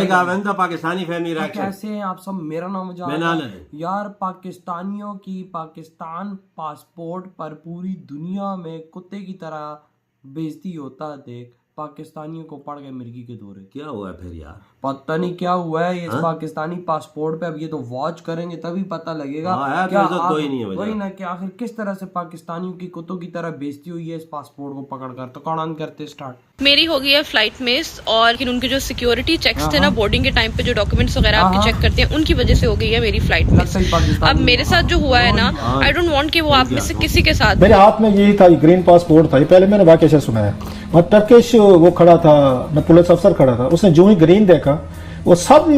तो पाकिस्तानी फैमिली तो कैसे हैं आप सब। मेरा नाम मैनान है। यार पाकिस्तानियों की पाकिस्तान पासपोर्ट पर पूरी दुनिया में कुत्ते की तरह बेइज्जती होता देख पाकिस्तानियों को पड़ गए मिर्गी के दौरे। क्या हुआ है फिर यार? पता नहीं क्या हुआ है इस पाकिस्तानी पासपोर्ट पे। अब ये तो वॉच करेंगे तभी पता लगेगा। हाँ, क्या कोई नहीं है वही ना कि आखिर किस तरह से पाकिस्तानियों की कुत्तों की तरह बेइज्जती हुई है इस पासपोर्ट को पकड़कर। तो कौन करते स्टार्ट। मेरी हो गई है फ्लाइट मिस और उनके जो सिक्योरिटी चेक्स थे ना बोर्डिंग के टाइम पे जो डॉक्यूमेंट्स वगैरह आपके चेक करते हैं उनकी वजह से हो गई है मेरी फ्लाइट मिस। अब मेरे साथ जो हुआ है ना आई डोंट वांट कि वो आप में से किसी के साथ। मेरे हाथ में यही था, ग्रीन पासपोर्ट था। पहले मैंने वाकया से सुना है और टर्किश वो खड़ा था ना, पुलिस अफसर खड़ा था। उसने जो ही ग्रीन देखा वो सब में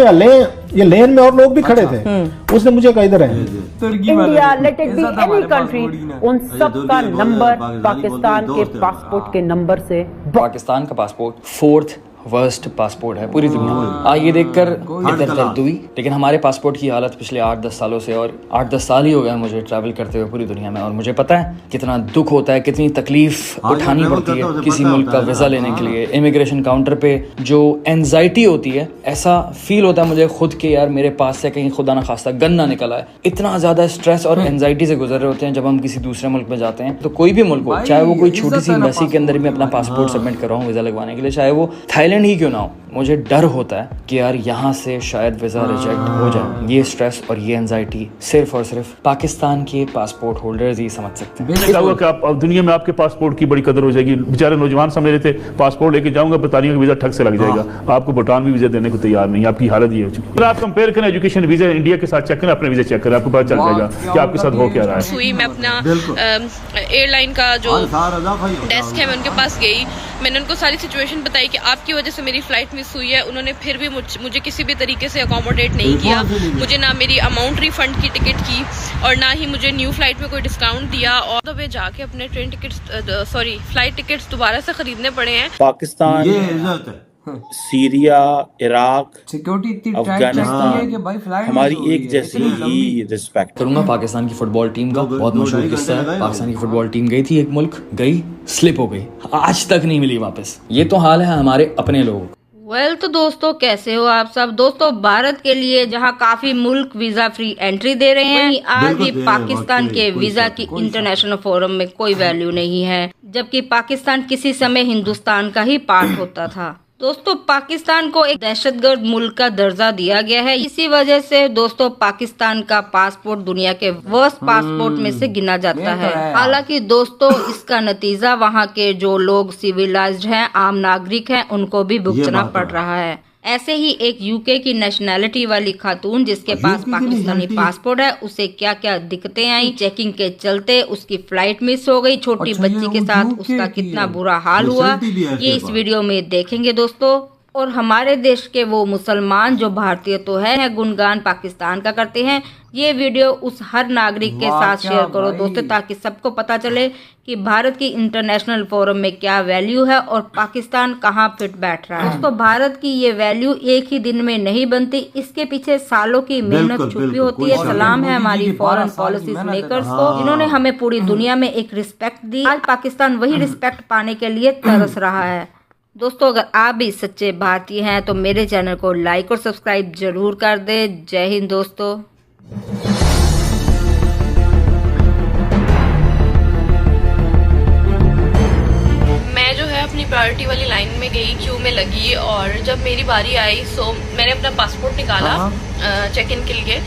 ये लेन में और लोग भी खड़े थे। उसने मुझे कहा इधर है। India, let it be any country, उन सब का नंबर पाकिस्तान के पासपोर्ट के नंबर से। पाकिस्तान का पासपोर्ट 4th वर्स्ट पासपोर्ट है पूरी दुनिया में। ये देखकर इधर दर्द हुई, लेकिन हमारे पासपोर्ट की हालत पिछले 8-10 सालों से, और 8-10 साल ही हो गए मुझे ट्रैवल करते हुए पूरी दुनिया में, और मुझे पता है कितना दुख होता है, कितनी तकलीफ उठानी पड़ती है किसी मुल्क का वीज़ा लेने के लिए। इमिग्रेशन काउंटर पे जो एंजाइटी होती है, ऐसा फील होता है मुझे खुद के यार मेरे पास से कहीं खुदा ना खास्ता गन ना निकला है। इतना ज़्यादा स्ट्रेस और एंजाइटी से गुजर रहे होते हैं जब हम किसी दूसरे मुल्क में जाते हैं। तो कोई भी मुल्क हो, चाहे वो कोई छोटी सी एम्बेसी के अंदर भी अपना पासपोर्ट सबमिट कराऊँ वीज़ा लगवाने के लिए, चाहे वो थाईलैंड ही क्यों ना हो, मुझे डर होता है कि यार यहाँ से शायद वीज़ा रिजेक्ट हो जाए। ये स्ट्रेस और ये एंजाइटी सिर्फ और सिर्फ पाकिस्तान के पासपोर्ट होल्डर्स ही समझ सकते हैं। क्या हुआ कि आप दुनिया में आपके पासपोर्ट की बड़ी कदर हो जाएगी। बेचारे नौजवान समझ रहे थे पासपोर्ट लेके जाऊंगा बतानियों का वीज़ा ठग से लग जाएगा। आपको भूटान भी वीज़ा देने को तैयार नहीं। आपकी हालत ये हो चुकी है। अगर आप कंपेयर करें एजुकेशन वीज़ा इंडिया के साथ चेक करें, अपने वीज़ा चेक करें, आपको पता चल जाएगा कि आपके साथ हो क्या रहा है। हुई मैं अपना एयरलाइन का जो डेस्क है मैं उनके पास गई। मैंने उनको सारी सिचुएशन बताई कि आपकी वजह से मेरी फ्लाइट मिस हुई है। उन्होंने फिर भी मुझे किसी भी तरीके से अकोमोडेट नहीं किया। मुझे ना मेरी अमाउंट रिफंड की टिकट की और ना ही मुझे न्यू फ्लाइट में कोई डिस्काउंट दिया, और तो वे जाके अपने ट्रेन टिकट्स फ्लाइट टिकट्स दोबारा से खरीदने पड़े हैं। पाकिस्तान, ये इज्जत है। सीरिया, इराक, सिक्योरिटी अफगानिस्तान, हमारी एक जैसी ही रिस्पेक्ट करूंगा। पाकिस्तान की फुटबॉल टीम का बहुत मशहूर किस्सा है। पाकिस्तान की फुटबॉल टीम गई थी एक मुल्क, गई स्लिप हो गई, आज तक नहीं मिली वापस। ये तो हाल है हमारे अपने लोगों। तो दोस्तों कैसे हो आप सब। दोस्तों भारत के लिए जहां काफी मुल्क वीजा फ्री एंट्री दे रहे हैं, आज भी पाकिस्तान के वीजा की इंटरनेशनल फोरम में कोई वैल्यू नहीं है, जबकि पाकिस्तान किसी समय हिंदुस्तान का ही पार्ट होता था। दोस्तों पाकिस्तान को एक दहशतगर्द मुल्क का दर्जा दिया गया है। इसी वजह से दोस्तों पाकिस्तान का पासपोर्ट दुनिया के वर्स्ट पासपोर्ट में से गिना जाता है। हालांकि दोस्तों इसका नतीजा वहां के जो लोग सिविलाइज्ड हैं, आम नागरिक हैं, उनको भी भुगतना पड़ रहा है। ऐसे ही एक यूके की नेशनैलिटी वाली खातून जिसके पास पाकिस्तानी पासपोर्ट है, उसे क्या क्या दिक्कतें आई चेकिंग के चलते। उसकी फ्लाइट मिस हो गई, छोटी बच्ची के साथ उसका कितना बुरा हाल हुआ, ये इस वीडियो में देखेंगे दोस्तों। और हमारे देश के वो मुसलमान जो भारतीय तो है गुणगान पाकिस्तान का करते हैं। ये वीडियो उस हर नागरिक के साथ शेयर करो दोस्तों, ताकि सबको पता चले कि भारत की इंटरनेशनल फोरम में क्या वैल्यू है और पाकिस्तान कहाँ फिट बैठ रहा है। दोस्तों भारत की ये वैल्यू एक ही दिन में नहीं बनती, इसके पीछे सालों की मेहनत छुपी होती है। सलाम है हमारी फॉरेन पॉलिसीज मेकर्स को, जिन्होंने हमें पूरी दुनिया में एक रिस्पेक्ट दी। आज पाकिस्तान वही रिस्पेक्ट पाने के लिए तरस रहा है। दोस्तों अगर आप भी सच्चे भारतीय हैं तो मेरे चैनल को लाइक और सब्सक्राइब जरूर कर दें। जय हिंद दोस्तों। मैं जो है अपनी प्रायोरिटी वाली लाइन में गई, क्यू में लगी, और जब मेरी बारी आई सो मैंने अपना पासपोर्ट निकाला चेक इन के लिए।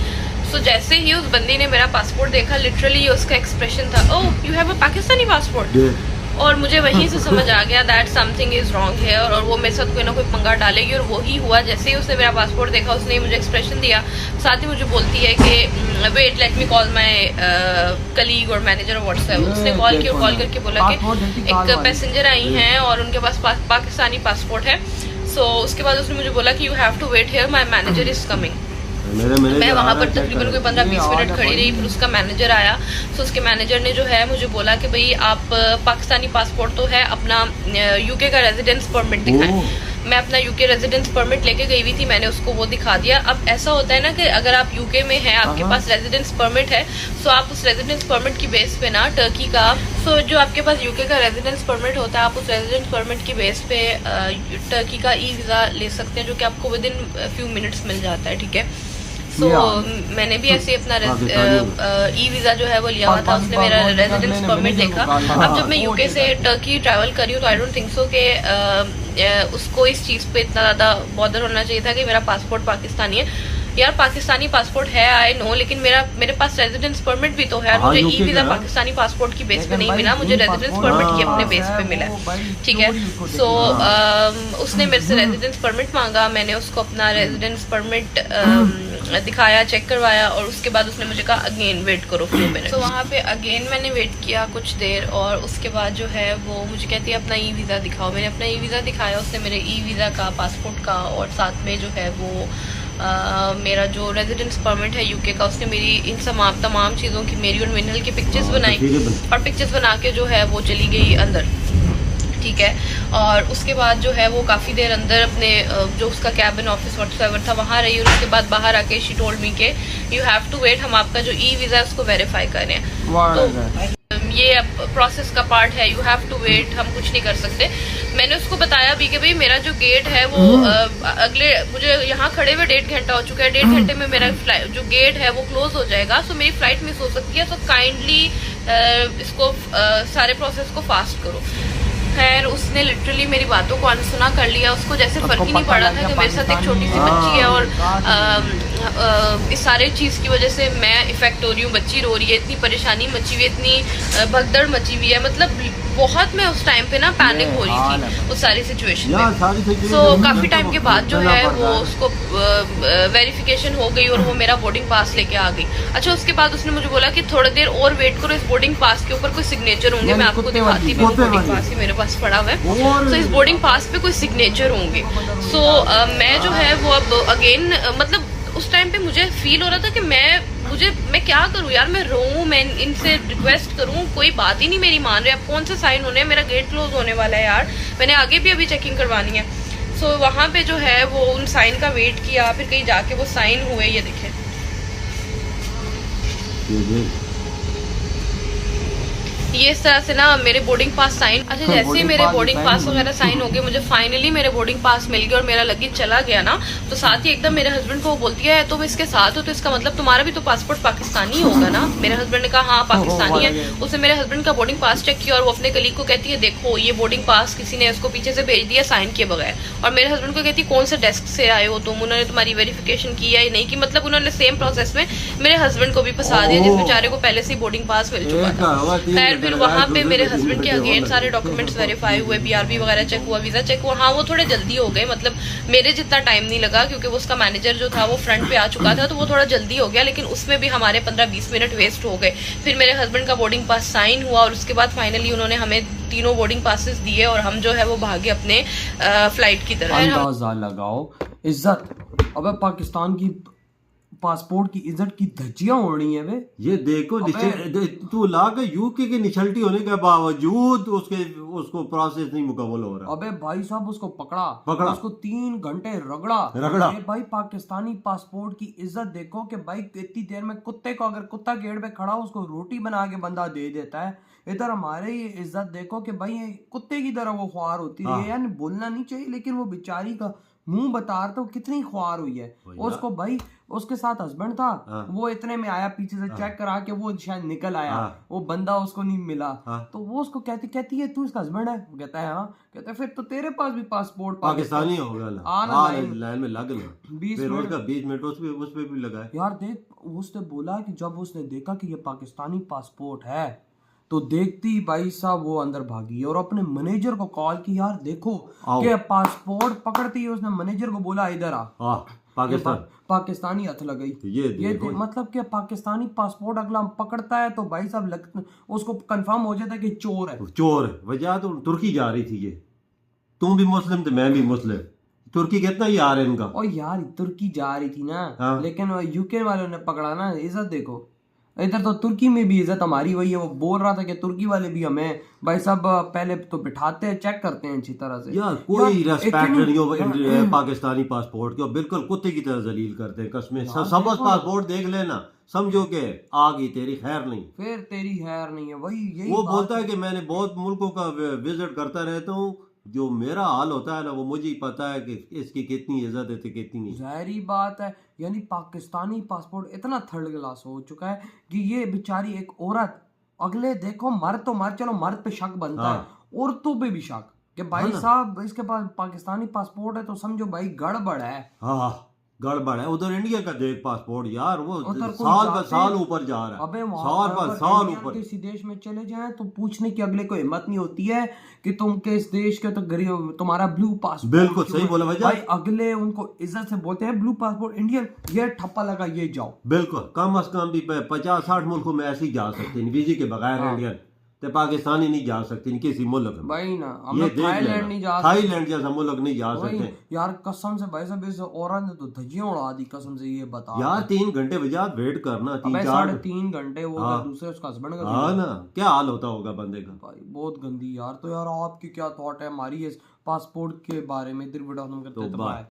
सो जैसे ही उस बंदी ने मेरा पासपोर्ट देखा, लिटरली उसका एक्सप्रेशन था, oh you have a Pakistani passport. और मुझे वहीं से समझ आ गया दैट समथिंग इज रॉन्ग है, और वो मेरे साथ कोई ना कोई पंगा डालेगी। और वही हुआ। जैसे ही उसने मेरा पासपोर्ट देखा, उसने मुझे एक्सप्रेशन दिया, साथ ही मुझे बोलती है कि wait let me call my colleague और मैनेजर व्हाट्सएप। उसने कॉल की और कॉल करके बोला कि एक पैसेंजर आई हैं और उनके पास पाकिस्तानी पासपोर्ट है। सो उसके बाद उसने मुझे बोला कि you have to wait here, my manager is coming. मैं वहाँ पर तकरीबन कोई 15-20 मिनट खड़ी रही, फिर उसका मैनेजर आया। तो उसके मैनेजर ने जो है मुझे बोला कि भाई आप पाकिस्तानी पासपोर्ट तो है, अपना यूके का रेजिडेंस परमिट दिखाएं। मैं अपना यूके रेजिडेंस परमिट लेके गई हुई थी, मैंने उसको वो दिखा दिया। अब ऐसा होता है ना कि अगर आप यूके में हैं, आपके पास रेजिडेंस परमिट है, सो आप उस रेजिडेंस परमिट की बेस पे ना टर्की का, सो जो आपके पास यूके का रेजिडेंस परमिट होता है, आप उस रेजिडेंस परमिट की बेस पे टर्की का ई वीज़ा ले सकते हैं, जो कि आपको विद इन फ्यू मिनट्स मिल जाता है, ठीक है। सो मैंने भी ऐसे अपना ई वीज़ा जो है वो लिया हुआ था, उसने मेरा रेजिडेंस परमिट देखा। अब जब मैं यूके से टर्की ट्रैवल कर रही हूँ तो आई डोंट थिंक सो कि उसको इस चीज़ पे इतना ज़्यादा बॉदर होना चाहिए था कि मेरा पासपोर्ट पाकिस्तानी है। यार पाकिस्तानी पासपोर्ट है, आई नो, लेकिन मेरे पास रेजिडेंस परमिट भी तो है। मुझे ई वीज़ा पाकिस्तानी पासपोर्ट की बेस पे नहीं मिला, मुझे रेजिडेंस परमिट ही अपने बेस पे मिला, ठीक है। सो उसने मेरे से रेजिडेंस परमिट मांगा, मैंने उसको अपना रेजिडेंस परमिट दिखाया, चेक करवाया, और उसके बाद उसने मुझे कहा अगेन वेट करो फ्यू मिनट। तो वहाँ पे अगेन मैंने वेट किया कुछ देर, और उसके बाद जो है वो मुझे कहती है अपना ई वीज़ा दिखाओ। मैंने अपना ई वीज़ा दिखाया, उसने मेरे ई वीज़ा का, पासपोर्ट का, और साथ में जो है वो मेरा जो रेजिडेंस परमिट है यूके का, उसने मेरी इन तमाम चीज़ों की, मेरी और मिनल की पिक्चर्स बनाई, और पिक्चर्स बना के जो है वो चली गई अंदर, ठीक है। और उसके बाद जो है वो काफ़ी देर अंदर अपने जो उसका कैबिन ऑफिस व्हाट्सएवर था वहाँ रही, और उसके बाद बाहर आके शी टोल्ड मी के यू हैव टू वेट, हम आपका जो ई वीज़ा है उसको वेरीफाई कर रहे हैं। तो ये प्रोसेस का पार्ट है, यू हैव टू वेट, हम कुछ नहीं कर सकते। मैंने उसको बताया भी कि भाई मेरा जो गेट है वो अगले, मुझे यहाँ खड़े हुए 1.5 घंटा हो चुका है, 1.5 घंटे में मेरा जो गेट है वो क्लोज हो जाएगा, सो मेरी फ्लाइट मिस हो सकती है, सो काइंडली इसको सारे प्रोसेस को फास्ट करो। खैर उसने लिटरली मेरी बातों को अनसुना कर लिया, उसको जैसे फर्क ही नहीं पड़ा था कि मेरे साथ एक छोटी सी बच्ची है, और इस सारे चीज़ की वजह से मैं इफेक्ट हो रही हूँ, बच्ची रो रही है, इतनी परेशानी मची हुई है, इतनी भगदड़ मची हुई है, मतलब बहुत मैं उस टाइम पे ना पैनिक हो रही थी उस सारी सिचुएशन में। सो काफ़ी टाइम के बाद जो है वो उसको वेरिफिकेशन हो गई, और वो मेरा बोर्डिंग पास लेके आ गई। अच्छा उसके बाद उसने मुझे बोला कि थोड़ी देर और वेट करो, इस बोर्डिंग पास के ऊपर कोई सिग्नेचर होंगे, मैं आपको दिखाती हूँ, बोर्डिंग पास ही मेरे पास पड़ा हुआ है, तो इस बोर्डिंग पास पे कोई सिग्नेचर होंगे। सो मैं जो है वो अब अगेन, मतलब उस टाइम पे मुझे फील हो रहा था कि मैं क्या करूं यार, मैं रोऊं, मैं इनसे रिक्वेस्ट करूं, कोई बात ही नहीं मेरी मान रहे। अब कौन से साइन होने हैं, मेरा गेट क्लोज होने वाला है यार, मैंने आगे भी अभी चेकिंग करवानी है। सो वहाँ पे जो है वो उन साइन का वेट किया, फिर कहीं जाके वो साइन हुए, ये देखें ये इस तरह से ना मेरे बोर्डिंग पास साइन। अच्छा जैसे ही मेरे बोर्डिंग पास वगैरह साइन हो गए, मुझे फाइनली मेरे बोर्डिंग पास मिल गया और मेरा लगेज चला गया ना, तो साथ ही एकदम मेरे हस्बैंड को वो बोलती है तुम इसके साथ हो तो इसका मतलब तुम्हारा भी तो पासपोर्ट पाकिस्तानी होगा ना। मेरे हस्बैंड ने कहा हाँ पाकिस्तानी है। उसने मेरे हस्बैंड का बोर्डिंग पास चेक किया और वो अपने कलीग को कहती है देखो ये बोर्डिंग पास किसी ने उसको पीछे से भेज दिया साइन किए बगैर। और मेरे हस्बैंड को कहती है कौन से डेस्क से आए हो तुम, उन्होंने तुम्हारी वेरिफिकेशन की है नहीं की। मतलब उन्होंने सेम प्रोसेस में मेरे हस्बैंड को भी फंसा दिया जिस बेचारे को पहले से ही बोर्डिंग पास मिल चुका था। खैर फिर वहाँ पे मेरे हस्बैंड के अगेन सारे डॉक्यूमेंट्स वेरीफाई हुए, बीआरबी वगैरह चेक हुआ, वीजा चेक हुआ। हाँ वो थोड़े जल्दी हो गए, मतलब मेरे जितना टाइम नहीं लगा क्योंकि वो उसका मैनेजर जो था वो फ्रंट पे आ चुका था तो वो थोड़ा जल्दी हो गया, लेकिन उसमें भी हमारे 15-20 मिनट वेस्ट हो गए। फिर मेरे हस्बैंड का बोर्डिंग पास साइन हुआ और उसके बाद फाइनली उन्होंने हमें तीनों बोर्डिंग पासेस दिए और हम जो है वो भागे अपने फ्लाइट की तरफ। अंदाजा लगाओ इज्जत, अबे पाकिस्तान की पासपोर्ट की इज्जत की धज्जियां उड़ रही हैं बे। ये देखो तू लाके यूके की निशल्टी होने के बावजूद उसको प्रोसेस नहीं मुकम्मल हो रहा। अबे भाई साहब उसको पकड़ा उसको 3 घंटे रगड़ा। भाई पाकिस्तानी पासपोर्ट की इज्जत देखो कि भाई इतनी देर में कुत्ते को अगर कुत्ता गेट पे खड़ा उसको रोटी बना के बंदा दे देता है, इधर हमारे ये इज्जत देखो कि भाई कुत्ते की तरह वो ख्वार होती है। यानी बोलना नहीं चाहिए लेकिन वो बेचारी का मुंह बता रहा तो कितनी ख्वार हुई है। उसको भाई उसके साथ हस्बैंड था, वो इतने में आया पीछे से चेक करा के वो शायद निकल आया, वो बंदा उसको नहीं मिला। तो वो उसको कहती है तू इसका हस्बैंड है? वो कहता है हाँ। कहता है फिर तो तेरे पास भी पासपोर्ट पाकिस्तानी होगा लाइन में लग लो 20 मिनट उस पे भी लगा यार। देख उसने बोला कि जब उसने देखा कि ये पाकिस्तानी पासपोर्ट है तो देखती भाई साहब वो अंदर भागी और अपने मैनेजर को कॉल की, यार देखो कि पासपोर्ट पकड़ती है। उसने मैनेजर को बोला इधर आ, पाकिस्तानी हथ लग गई। ये मतलब कि पाकिस्तानी पासपोर्ट अगला पकड़ता है तो भाई साहब उसको कंफर्म हो जाता है कि चोर है। वजह तो तुर्की जा रही थी, ये तुम भी मुस्लिम थे मैं भी मुस्लिम, तुर्की कितना यार है इनका। और यार तुर्की जा रही थी ना, लेकिन यूके वालों ने पकड़ा ना। इज्जत देखो इधर तो तुर्की में भी इज्जत हमारी वही है। वो बोल रहा था कि तुर्की वाले भी हमें भाई सब पहले तो बिठाते हैं, चेक करते हैं अच्छी तरह से। यार कोई रेस्पेक्ट नहीं हो पाकिस्तानी पासपोर्ट की, बिल्कुल कुत्ते की तरह जलील करते हैं कसमें। समझ पासपोर्ट देख लेना, समझो कि आ गई तेरी खैर नहीं, फिर तेरी खैर नहीं है। वही यही वो बोलता है कि मैंने बहुत मुल्कों का विजिट करता रहता हूँ, जो मेरा हाल होता है ना वो मुझे ही पता है कि इसकी कितनी इज्जत है कितनी नहीं। जाहिर बात है, यानी पाकिस्तानी पासपोर्ट इतना थर्ड क्लास हो चुका है कि ये बेचारी एक औरत, अगले देखो मर्द तो मर्द, चलो मर्द पे शक बनता है, औरतों पे भी शक कि भाई साहब इसके पास पाकिस्तानी पासपोर्ट है तो समझो भाई गड़बड़ है। हाँ गड़बड़ है। उधर इंडिया का देख पासपोर्ट यार, वो साल पर साल ऊपर जा रहा है। अबे साल पर साल ऊपर। किसी देश में चले जाएं तो पूछने की अगले को हिम्मत नहीं होती है कि तुम किस देश के, तो गरीब तुम्हारा ब्लू पासपोर्ट। बिल्कुल सही बोला भाई, अगले उनको इज्जत से बोलते हैं ब्लू पासपोर्ट इंडियन, ये ठप्पा लगा ये जाओ। बिल्कुल, कम अज कम भी 50-60 मुल्कों में ऐसे ही जा सकते हैं वीजे के बगैर इंडियन, तो पाकिस्तानी नहीं जा सकते नहीं किसी मुल्क में। भाई ना हम थाईलैंड नहीं जा सकते, थाईलैंड जैसा मुल्क नहीं जा सकते यार। कसम से भाई साहब इस औरत ने तो धज्जियां उड़ा दी कसम से। ये बता यार 3 घंटे बजाय वेट करना, 3-3 घंटे वो दूसरे उसका हस्बैंड का। हाँ ना, क्या हाल होता होगा बंदे का भाई, बहुत गंदी यार। तो यार आपकी क्या थॉट है हमारी इस पासपोर्ट के बारे में? इधर वीडियो खत्म करते हैं।